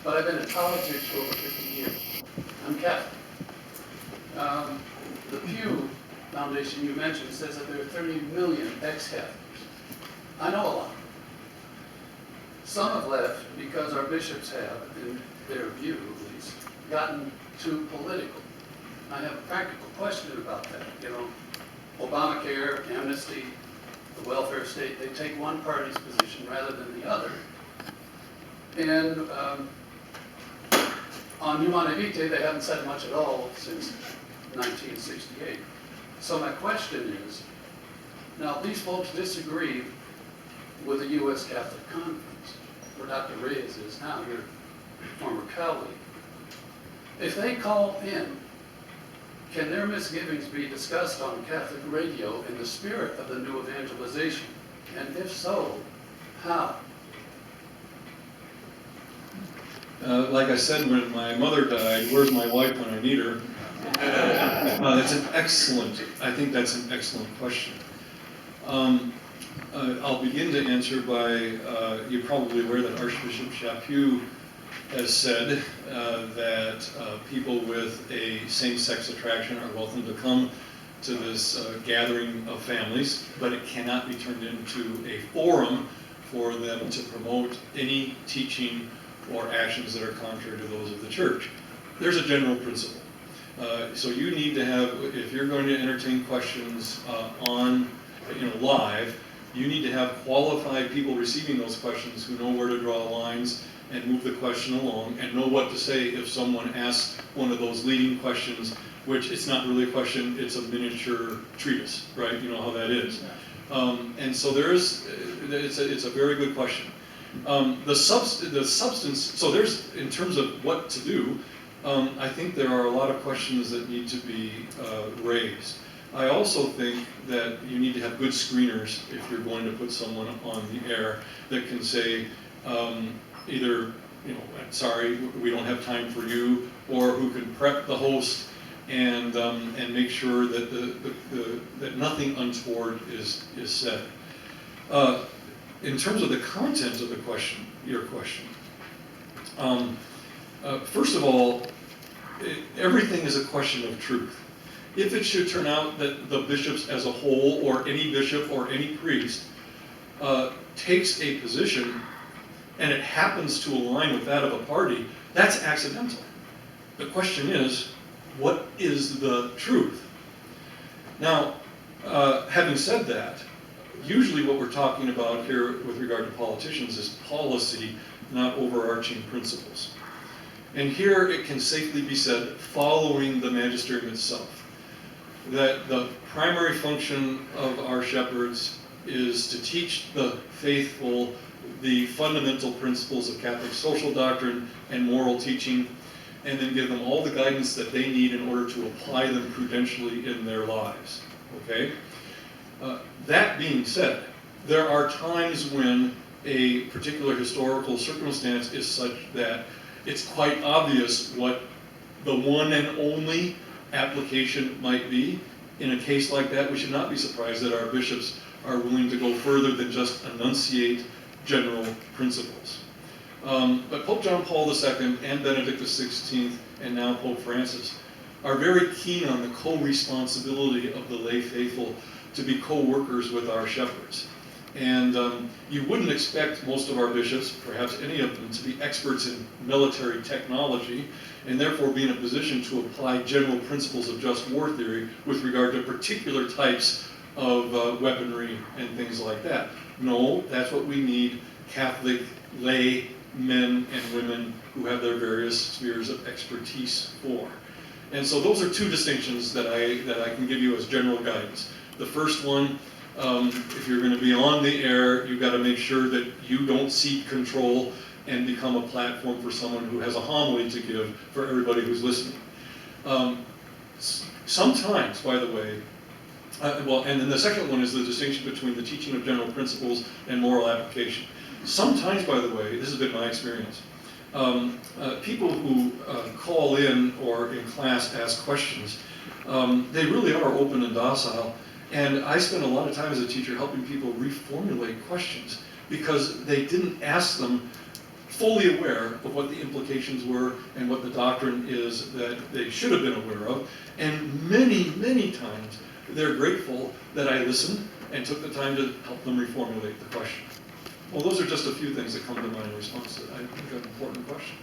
but I've been in politics for over 50 years. I'm Catholic. The Pew Foundation you mentioned says that there are 30 million ex-Catholics. I know a lot. Some have left because our bishops have, in their view at least, gotten too political. I have a practical question about that. You know, Obamacare, amnesty, the welfare state, they take one party's position rather than the other. And on Humanae Vitae, they haven't said much at all since 1968. So my question is, now these folks disagree with the U.S. Catholic Conference, where Dr. Reyes is now, your former colleague. If they call in, can their misgivings be discussed on Catholic radio in the spirit of the new evangelization? And if so, how? Like I said when my mother died, where's my wife when I need her? I think that's an excellent question. I'll begin to answer by, you're probably aware that Archbishop Chaput has said that people with a same-sex attraction are welcome to come to this gathering of families, but it cannot be turned into a forum for them to promote any teaching or actions that are contrary to those of the church. There's a general principle. So you need to have, if you're going to entertain questions on, live, you need to have qualified people receiving those questions who know where to draw lines and move the question along and know what to say if someone asks one of those leading questions, which it's not really a question, it's a miniature treatise, right? You know how that is. And so it's a very good question. The substance, so there's, in terms of what to do, I think there are a lot of questions that need to be raised. I also think that you need to have good screeners if you're going to put someone on the air that can say either, sorry, we don't have time for you, or who can prep the host and make sure that that nothing untoward is said. In terms of the content of the question, your question, first of all, everything is a question of truth. If it should turn out that the bishops as a whole, or any bishop or any priest, takes a position and it happens to align with that of a party, that's accidental. The question is, what is the truth? Now, having said that, usually what we're talking about here with regard to politicians is policy, not overarching principles. And here it can safely be said, following the magisterium itself, that the primary function of our shepherds is to teach the faithful the fundamental principles of Catholic social doctrine and moral teaching, and then give them all the guidance that they need in order to apply them prudentially in their lives. Okay? That being said, there are times when a particular historical circumstance is such that it's quite obvious what the one and only application might be. In a case like that, we should not be surprised that our bishops are willing to go further than just enunciate general principles. But Pope John Paul II and Benedict XVI, and now Pope Francis, are very keen on the co-responsibility of the lay faithful to be co-workers with our shepherds. And you wouldn't expect most of our bishops, perhaps any of them, to be experts in military technology and therefore be in a position to apply general principles of just war theory with regard to particular types of weaponry and things like that. No, that's what we need Catholic lay men and women who have their various spheres of expertise for. And so those are two distinctions that I can give you as general guidance. The first one, if you're going to be on the air, you've got to make sure that you don't cede control and become a platform for someone who has a homily to give for everybody who's listening. Sometimes, by the way, and then the second one is the distinction between the teaching of general principles and moral application. Sometimes, by the way, this has been my experience, people who call in or in class ask questions, they really are open and docile. And I spend a lot of time as a teacher helping people reformulate questions because they didn't ask them fully aware of what the implications were and what the doctrine is that they should have been aware of. And many, many times, they're grateful that I listened and took the time to help them reformulate the question. Well, those are just a few things that come to mind in response to that. I think that's an important question.